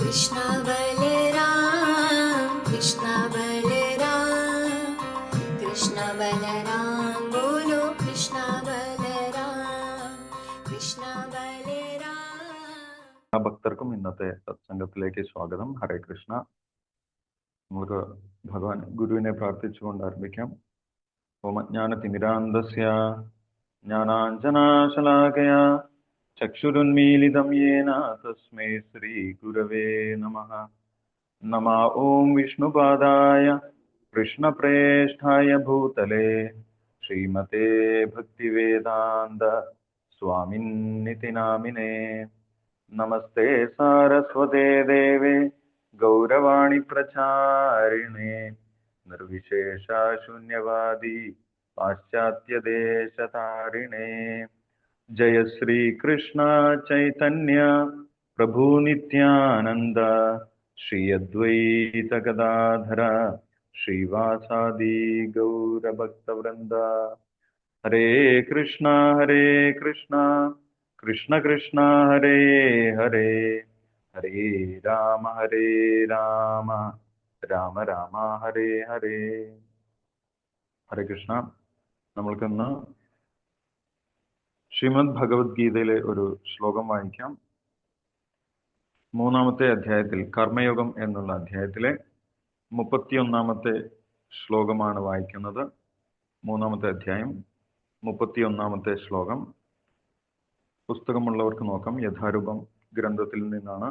कृष्ण बलराम कृष्ण बलराम बोलो कृष्ण बलराम कृष्ण बलराम. ഭക്തർക്കും ഇന്നത്തെ സത്സംഗത്തിലേക്ക് സ്വാഗതം. ഹരേ കൃഷ്ണ. നമുക്ക് ഭഗവാൻ ഗുരുവിനെ പ്രാർത്ഥിച്ചുകൊണ്ട് ആരംഭിക്കാം. ഓമജ്ഞാനതിമിരാന്തസ്യ ജ്ഞാനാഞ്ജനാശലാകയ ചക്ഷുരുന്മീലിതം യേന തസ്മൈ ശ്രീ ഗുരവേ നമഃ. നമ ഓം വിഷ്ണുപാദായ കൃഷ്ണപ്രേഷ്ഠായ ഭൂതലേ ശ്രീമതേ ഭക്തിവേദാന്ത സ്വാമിന്നിതി നാമിനേ. നമസ്തേ സാരസ്വതേ ദേവേ ഗൗരവാണി പ്രചാരിണേ നിർവിശേഷ ശൂന്യവാദി പാശ്ചാത്യദേശതാരിണേ. ജയ ശ്രീ കൃഷ്ണ ചൈതന്യ പ്രഭു നിത്യാനന്ദ ശ്രീ അദ്വൈത ഗദാധര ശ്രീവാസാദി ഗൗരഭക്തവൃന്ദ. ഹരേ കൃഷ്ണ കൃഷ്ണ കൃഷ്ണ ഹരേ ഹരേ ഹരേ രാമ രാമ രാമ ഹരേ ഹരേ. ഹരേ കൃഷ്ണ. നമ്മൾക്കിന്ന് ശ്രീമദ് ഭഗവത്ഗീതയിലെ ഒരു ശ്ലോകം വായിക്കാം. 3-ാമത്തെ അധ്യായത്തിൽ കർമ്മയോഗം എന്നുള്ള അധ്യായത്തിലെ 31-ാമത്തെ ശ്ലോകമാണ് വായിക്കുന്നത്. 3-ാമത്തെ അധ്യായം 31-ാമത്തെ ശ്ലോകം. പുസ്തകമുള്ളവർക്ക് നോക്കാം. യഥാരൂപം ഗ്രന്ഥത്തിൽ നിന്നാണ്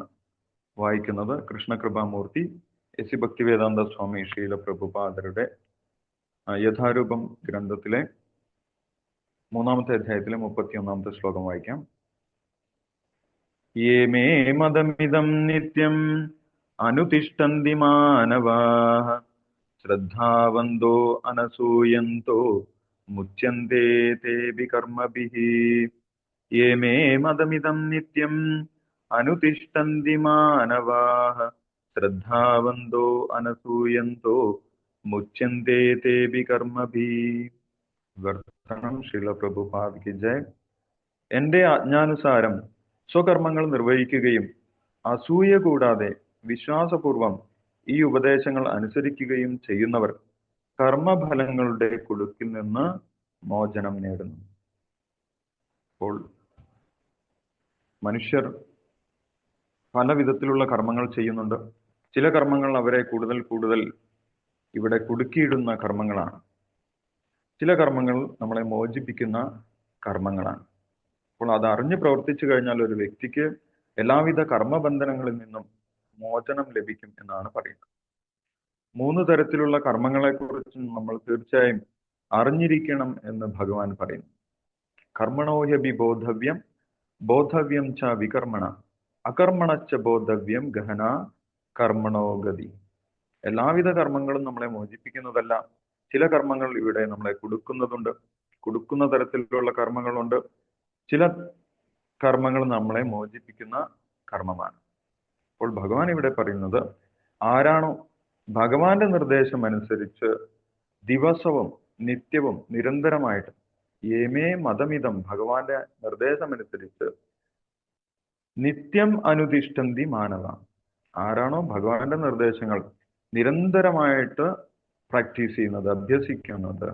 വായിക്കുന്നത്. കൃഷ്ണകൃപാമൂർത്തി എസ് ഭക്തിവേദാന്ത സ്വാമി ശ്രീല പ്രഭുപാദരുടെ യഥാരൂപം ഗ്രന്ഥത്തിലെ 3-ാമത്തെ അധ്യായത്തിലെ 31-ാമത്തെ ശ്ലോകം വായിക്കാം. യേ മേ മദമിദം നിത്യം അനുതിഷ്ഠന്തി മാനവാഃ ശ്രദ്ധാവന്തോ അനസൂയന്തോ മുച്യന്തെ തേഭി കർമ്മഭിഃ. യേ മേ മദമിദം നിത്യം അനുതിഷ്ഠന്തി മാനവാഃ ശ്രദ്ധാവന്തോ അനസൂയന്തോ മുച്യന്തെ തേഭി കർമ്മഭിഃ. വർത്തനം ശ്രീല പ്രഭുപാദ് കി ജയ്. എന്റെ ആജ്ഞാനുസാരം സ്വകർമ്മങ്ങൾ നിർവഹിക്കുകയും അസൂയ കൂടാതെ വിശ്വാസപൂർവം ഈ ഉപദേശങ്ങൾ അനുസരിക്കുകയും ചെയ്യുന്നവർ കർമ്മഫലങ്ങളുടെ കുടുക്കിൽ നിന്ന് മോചനം നേടുന്നു. അപ്പോൾ മനുഷ്യർ പല വിധത്തിലുള്ള കർമ്മങ്ങൾ ചെയ്യുന്നുണ്ട്. ചില കർമ്മങ്ങൾ അവരെ കൂടുതൽ ഇവിടെ കുടുക്കിയിടുന്ന കർമ്മങ്ങളാണ്. ചില കർമ്മങ്ങൾ നമ്മളെ മോചിപ്പിക്കുന്ന കർമ്മങ്ങളാണ്. അപ്പോൾ അത് അറിഞ്ഞ് പ്രവർത്തിച്ചു കഴിഞ്ഞാൽ ഒരു വ്യക്തിക്ക് എല്ലാവിധ കർമ്മബന്ധനങ്ങളിൽ നിന്നും മോചനം ലഭിക്കും എന്നാണ് പറയുന്നത്. 3 തരത്തിലുള്ള കർമ്മങ്ങളെ കുറിച്ച് നമ്മൾ തീർച്ചയായും അറിഞ്ഞിരിക്കണം എന്ന് ഭഗവാൻ പറയുന്നു. കർമ്മണോഹ്യഭി ബോധവ്യം ബോധവ്യം ച വികർമ്മണ അകർമ്മണച്ച ബോധവ്യം ഗഹന കർമ്മണോ ഗതി. എല്ലാവിധ കർമ്മങ്ങളും നമ്മളെ മോചിപ്പിക്കുന്നതല്ല. ചില കർമ്മങ്ങൾ ഇവിടെ നമ്മളെ കുടുക്കുന്നതുണ്ട്. കുടുക്കുന്ന തരത്തിലുള്ള കർമ്മങ്ങളുണ്ട്. ചില കർമ്മങ്ങൾ നമ്മളെ മോചിപ്പിക്കുന്ന കർമ്മമാണ്. അപ്പോൾ ഭഗവാൻ ഇവിടെ പറയുന്നത്, ആരാണോ ഭഗവാന്റെ നിർദ്ദേശം അനുസരിച്ച് ദിവസവും നിത്യവും നിരന്തരമായിട്ട് ഏമേ മതമിതം ഭഗവാന്റെ നിർദ്ദേശമനുസരിച്ച് നിത്യം അനുതിഷ്ഠന്തി മാനവ, ആരാണോ ഭഗവാന്റെ നിർദ്ദേശങ്ങൾ നിരന്തരമായിട്ട് പ്രാക്ടീസ് ചെയ്യുന്നത്, അഭ്യസിക്കുന്നത്,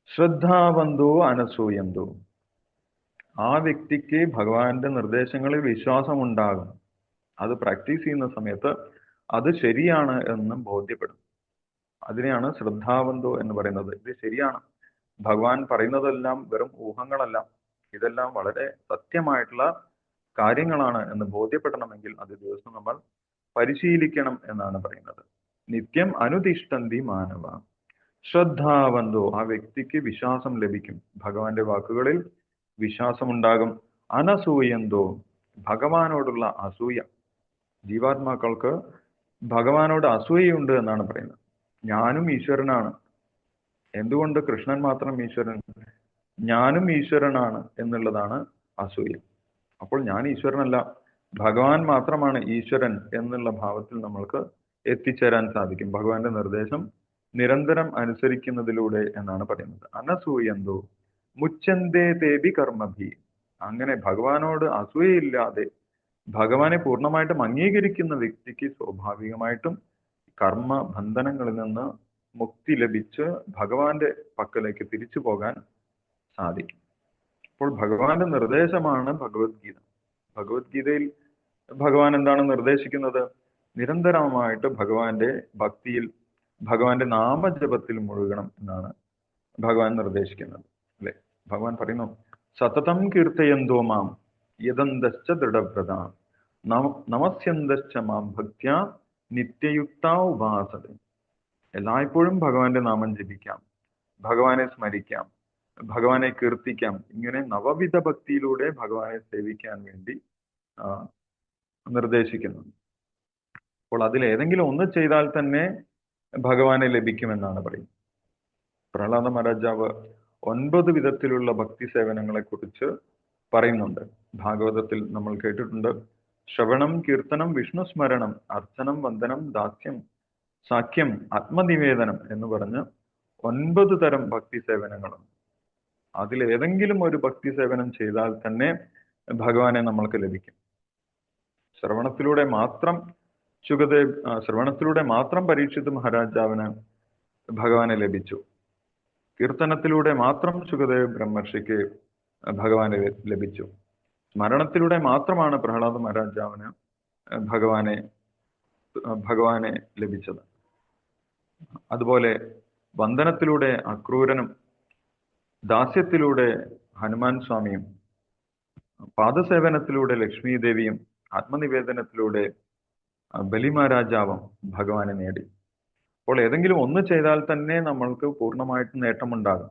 ശ്രദ്ധാവന്തോ അനസൂയന്തോ, ആ വ്യക്തിക്ക് ഭഗവാന്റെ നിർദ്ദേശങ്ങളിൽ വിശ്വാസമുണ്ടാകും. അത് പ്രാക്ടീസ് ചെയ്യുന്ന സമയത്ത് അത് ശരിയാണ് എന്ന് ബോധ്യപ്പെടും. അതിനെയാണ് ശ്രദ്ധാവന്തോ എന്ന് പറയുന്നത്. ഇത് ശരിയാണ്, ഭഗവാൻ പറയുന്നതെല്ലാം വെറും ഊഹങ്ങളല്ല, ഇതെല്ലാം വളരെ സത്യമായിട്ടുള്ള കാര്യങ്ങളാണ് എന്ന് ബോധ്യപ്പെടണമെങ്കിൽ അത് ദിവസം നമ്മൾ പരിശീലിക്കണം എന്നാണ് പറയുന്നത്. നിത്യം അനുതിഷ്ഠന്തി മാനവ ശ്രദ്ധാവന്തോ, ആ വ്യക്തിക്ക് വിശ്വാസം ലഭിക്കും, ഭഗവാന്റെ വാക്കുകളിൽ വിശ്വാസമുണ്ടാകും. അനസൂയന്തോ, ഭഗവാനോടുള്ള അസൂയ, ജീവാത്മാക്കൾക്ക് ഭഗവാനോട് അസൂയയുണ്ട് എന്നാണ് പറയുന്നത്. ഞാനും ഈശ്വരനാണ്, എന്തുകൊണ്ട് കൃഷ്ണൻ മാത്രം ഈശ്വരൻ, ഞാനും ഈശ്വരനാണ് എന്നുള്ളതാണ് അസൂയ. അപ്പോൾ ഞാൻ ഈശ്വരനല്ല, ഭഗവാൻ മാത്രമാണ് ഈശ്വരൻ എന്നുള്ള ഭാവത്തിൽ നമ്മൾക്ക് എത്തിച്ചേരാൻ സാധിക്കും ഭഗവാന്റെ നിർദ്ദേശം നിരന്തരം അനുസരിക്കുന്നതിലൂടെ എന്നാണ് പറയുന്നത്. അനസൂയന്തോ മുച്ചന്തേ തേബി കർമ്മഭി, അങ്ങനെ ഭഗവാനോട് അസൂയയില്ലാതെ ഭഗവാനെ പൂർണ്ണമായിട്ടും അംഗീകരിക്കുന്ന വ്യക്തിക്ക് സ്വാഭാവികമായിട്ടും കർമ്മ ബന്ധനങ്ങളിൽ നിന്ന് മുക്തി ലഭിച്ച് ഭഗവാന്റെ പക്കലേക്ക് തിരിച്ചു പോകാൻ സാധിക്കും. അപ്പോൾ ഭഗവാന്റെ നിർദ്ദേശമാണ് ഭഗവത്ഗീത. ഭഗവത്ഗീതയിൽ ഭഗവാൻ എന്താണ് നിർദ്ദേശിക്കുന്നത്? നിരന്തരമായിട്ട് ഭഗവാന്റെ ഭക്തിയിൽ, ഭഗവാന്റെ നാമജപത്തിൽ മുഴുകണം എന്നാണ് ഭഗവാൻ നിർദ്ദേശിക്കുന്നത്, അല്ലെ? ഭഗവാൻ പറയുന്നു, സതതം കീർത്തയന്തോ മാം യദന്തശ്ച ദൃഢവ്രത നമസ്യന്തശ്ച മാം ഭക്ത്യാ നിത്യയുക്ത ഉപാസത. എല്ലായ്പ്പോഴും ഭഗവാന്റെ നാമം ജപിക്കാം, ഭഗവാനെ സ്മരിക്കാം, ഭഗവാനെ കീർത്തിക്കാം. ഇങ്ങനെ നവവിധ ഭക്തിയിലൂടെ ഭഗവാനെ സേവിക്കാൻ വേണ്ടി നിർദ്ദേശിക്കുന്നു. അപ്പോൾ അതിൽ ഏതെങ്കിലും ഒന്ന് ചെയ്താൽ തന്നെ ഭഗവാനെ ലഭിക്കുമെന്നാണ് പറയുന്നത്. പ്രഹ്ലാദ മഹാരാജാവ് 9 വിധത്തിലുള്ള ഭക്തി സേവനങ്ങളെ കുറിച്ച് പറയുന്നുണ്ട്. ഭാഗവതത്തിൽ നമ്മൾ കേട്ടിട്ടുണ്ട്. ശ്രവണം, കീർത്തനം, വിഷ്ണു സ്മരണം, അർച്ചനം, വന്ദനം, ദാസ്യം, സാഖ്യം, ആത്മനിവേദനം എന്ന് പറഞ്ഞ് 9 തരം ഭക്തി സേവനങ്ങളുണ്ട്. അതിൽ ഏതെങ്കിലും ഒരു ഭക്തി സേവനം ചെയ്താൽ തന്നെ ഭഗവാനെ നമ്മൾക്ക് ലഭിക്കും. ശ്രവണത്തിലൂടെ മാത്രം പരീക്ഷിത് മഹാരാജാവിന് ഭഗവാനെ ലഭിച്ചു. കീർത്തനത്തിലൂടെ മാത്രം ശുകദേവ് ബ്രഹ്മർഷിക്ക് ഭഗവാനെ ലഭിച്ചു. സ്മരണത്തിലൂടെ മാത്രമാണ് പ്രഹ്ലാദ മഹാരാജാവിന് ഭഗവാനെ ലഭിച്ചത്. അതുപോലെ വന്ദനത്തിലൂടെ അക്രൂരനും, ദാസ്യത്തിലൂടെ ഹനുമാൻ സ്വാമിയും, പാദസേവനത്തിലൂടെ ലക്ഷ്മി ദേവിയും, ആത്മനിവേദനത്തിലൂടെ ബലിമഹാരാജാവും ഭഗവാനെ നേടി. അപ്പോൾ ഏതെങ്കിലും ഒന്ന് ചെയ്താൽ തന്നെ നമ്മൾക്ക് പൂർണ്ണമായിട്ട് നേട്ടമുണ്ടാകും,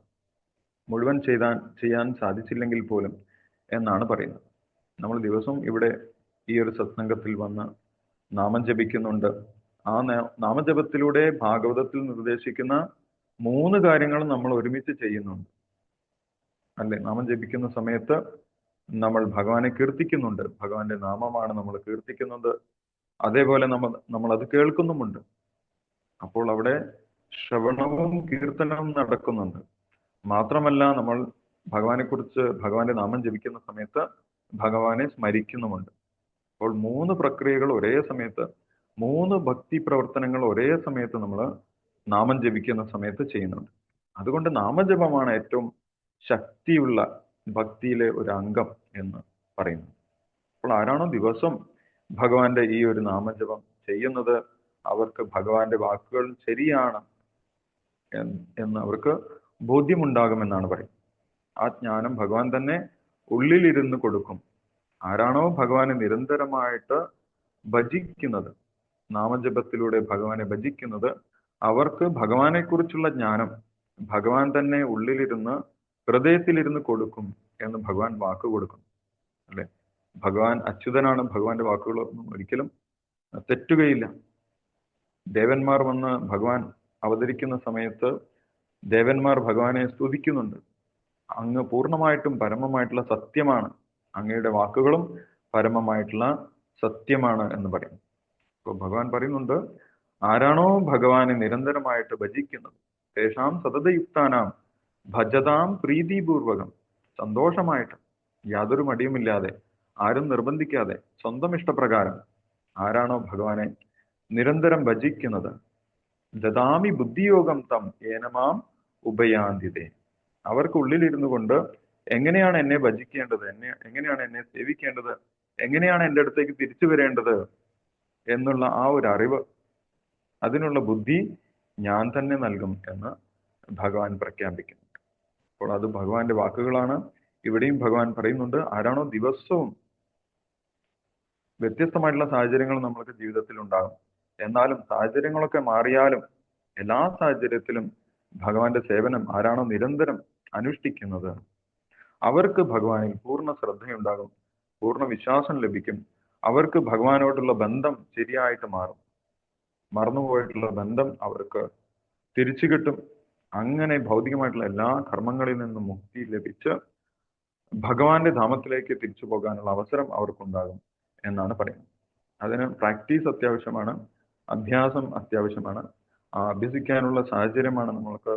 മുഴുവൻ ചെയ്യാൻ സാധിച്ചില്ലെങ്കിൽ പോലും എന്നാണ് പറയുന്നത്. നമ്മൾ ദിവസവും ഇവിടെ ഈ ഒരു സത്സംഗത്തിൽ വന്ന് നാമം ജപിക്കുന്നുണ്ട്. ആ നാമജപത്തിലൂടെ ഭാഗവതത്തിൽ നിർദ്ദേശിക്കുന്ന 3 കാര്യങ്ങൾ നമ്മൾ ഒരുമിച്ച് ചെയ്യുന്നുണ്ട്, അല്ലെ? നാമം ജപിക്കുന്ന സമയത്ത് നമ്മൾ ഭഗവാനെ കീർത്തിക്കുന്നുണ്ട്, ഭഗവാന്റെ നാമമാണ് നമ്മൾ കീർത്തിക്കുന്നത്. അതേപോലെ നമ്മൾ അത് കേൾക്കുന്നുമുണ്ട്. അപ്പോൾ അവിടെ ശ്രവണവും കീർത്തനവും നടക്കുന്നുണ്ട്. മാത്രമല്ല നമ്മൾ ഭഗവാന്റെ നാമം ജപിക്കുന്ന സമയത്ത് ഭഗവാനെ സ്മരിക്കുന്നുമുണ്ട്. അപ്പോൾ 3 പ്രക്രിയകൾ ഒരേ സമയത്ത്, 3 ഭക്തി പ്രവർത്തനങ്ങൾ ഒരേ സമയത്ത് നമ്മൾ നാമം ജപിക്കുന്ന സമയത്ത് ചെയ്യുന്നുണ്ട്. അതുകൊണ്ട് നാമജപമാണ് ഏറ്റവും ശക്തിയുള്ള ഭക്തിയിലെ ഒരു അംഗം എന്ന് പറയുന്നു. അപ്പോൾ ആരാണോ ദിവസം ഭഗവാന്റെ ഈ ഒരു നാമജപം ചെയ്യുന്നത്, അവർക്ക് ഭഗവാന്റെ വാക്കുകൾ ശരിയാണ് എന്ന് അവർക്ക് ബോധ്യമുണ്ടാകുമെന്നാണ് പറയുന്നത്. ആ ജ്ഞാനം ഭഗവാൻ തന്നെ ഉള്ളിലിരുന്ന് കൊടുക്കും. ആരാണോ ഭഗവാനെ നിരന്തരമായിട്ട് ഭജിക്കുന്നത്, നാമജപത്തിലൂടെ ഭഗവാനെ ഭജിക്കുന്നത്, അവർക്ക് ഭഗവാനെ കുറിച്ചുള്ള ജ്ഞാനം ഭഗവാൻ തന്നെ ഉള്ളിലിരുന്ന് ഹൃദയത്തിലിരുന്ന് കൊടുക്കും എന്ന് ഭഗവാൻ വാക്ക് കൊടുക്കും, അല്ലെ? ഭഗവാൻ അച്യുതനാണ്. ഭഗവാന്റെ വാക്കുകളൊന്നും ഒരിക്കലും തെറ്റുകയില്ല. ദേവന്മാർ വന്ന് ഭഗവാൻ അവതരിക്കുന്ന സമയത്ത് ദേവന്മാർ ഭഗവാനെ സ്തുതിക്കുന്നുണ്ട്. അങ്ങ് പൂർണ്ണമായിട്ടും പരമമായിട്ടുള്ള സത്യമാണ്, അങ്ങയുടെ വാക്കുകളും പരമമായിട്ടുള്ള സത്യമാണ് എന്ന് പറയും. അപ്പോൾ ഭഗവാൻ പറയുന്നുണ്ട്, ആരാണോ ഭഗവാനെ നിരന്തരമായിട്ട് ഭജിക്കുന്നത്, തേഷാം സതതയുക്താനാം ഭജതാം പ്രീതിപൂർവകം, സന്തോഷമായിട്ട്, യാതൊരു മടിയുമില്ലാതെ, ആരും നിർബന്ധിക്കാതെ, സ്വന്തം ഇഷ്ടപ്രകാരം ആരാണോ ഭഗവാനെ നിരന്തരം ഭജിക്കുന്നത്, ദദാമി ബുദ്ധിയോഗം തം ഏനമാം ഉഭയാന്തിതേ, അവർക്ക് ഉള്ളിലിരുന്നു കൊണ്ട് എങ്ങനെയാണ് എന്നെ ഭജിക്കേണ്ടത്, എങ്ങനെയാണ് എന്നെ സേവിക്കേണ്ടത്, എങ്ങനെയാണ് എൻ്റെ അടുത്തേക്ക് തിരിച്ചു വരേണ്ടത് എന്നുള്ള ആ ഒരു അറിവ്, അതിനുള്ള ബുദ്ധി ഞാൻ തന്നെ നൽകും എന്ന് ഭഗവാൻ പ്രഖ്യാപിക്കുന്നുണ്ട്. അപ്പോൾ അത് ഭഗവാന്റെ വാക്കുകളാണ്. ഇവിടെയും ഭഗവാൻ പറയുന്നുണ്ട്, ആരാണോ ദിവസവും, വ്യത്യസ്തമായിട്ടുള്ള സാഹചര്യങ്ങൾ നമ്മൾക്ക് ജീവിതത്തിൽ ഉണ്ടാകും, എന്നാലും സാഹചര്യങ്ങളൊക്കെ മാറിയാലും എല്ലാ സാഹചര്യത്തിലും ഭഗവാന്റെ സേവനം ആരാണോ നിരന്തരം അനുഷ്ഠിക്കുന്നത്, അവർക്ക് ഭഗവാനിൽ പൂർണ്ണ ശ്രദ്ധയുണ്ടാകും, പൂർണ്ണ വിശ്വാസം ലഭിക്കും. അവർക്ക് ഭഗവാനോടുള്ള ബന്ധം ശരിയായിട്ട് മാറും, മറന്നുപോയിട്ടുള്ള ബന്ധം അവർക്ക് തിരിച്ചു കിട്ടും. അങ്ങനെ ഭൗതികമായിട്ടുള്ള എല്ലാ കർമ്മങ്ങളിൽ നിന്നും മുക്തി ലഭിച്ച് ഭഗവാന്റെ ധാമത്തിലേക്ക് തിരിച്ചു പോകാനുള്ള അവസരം അവർക്കുണ്ടാകും എന്നാണ് പറയുന്നത്. അതിന് പ്രാക്ടീസ് അത്യാവശ്യമാണ്, അഭ്യാസം അത്യാവശ്യമാണ്. ആ അഭ്യസിക്കാനുള്ള സാഹചര്യമാണ് നമ്മൾക്ക്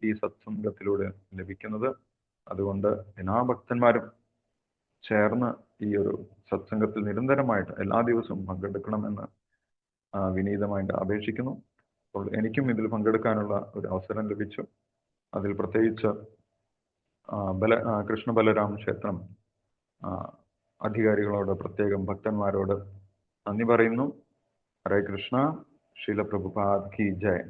ഈ സത്സംഗത്തിലൂടെ ലഭിക്കുന്നത്. അതുകൊണ്ട് എല്ലാ ഭക്തന്മാരും ചേർന്ന് ഈ ഒരു സത്സംഗത്തിൽ നിരന്തരമായിട്ട് എല്ലാ ദിവസവും പങ്കെടുക്കണമെന്ന് വിനീതമായിട്ട് അപേക്ഷിക്കുന്നു. അപ്പോൾ എനിക്കും ഇതിൽ പങ്കെടുക്കാനുള്ള ഒരു അവസരം ലഭിച്ചു. അതിൽ പ്രത്യേകിച്ച് കൃഷ്ണ ബലരാം ക്ഷേത്രം അധികാരികളോട്, പ്രത്യേകം ഭക്തന്മാരോട് നന്ദി പറയുന്നു. ഹരേ കൃഷ്ണ. ശീല പ്രഭുപാദ് കി ജയ്.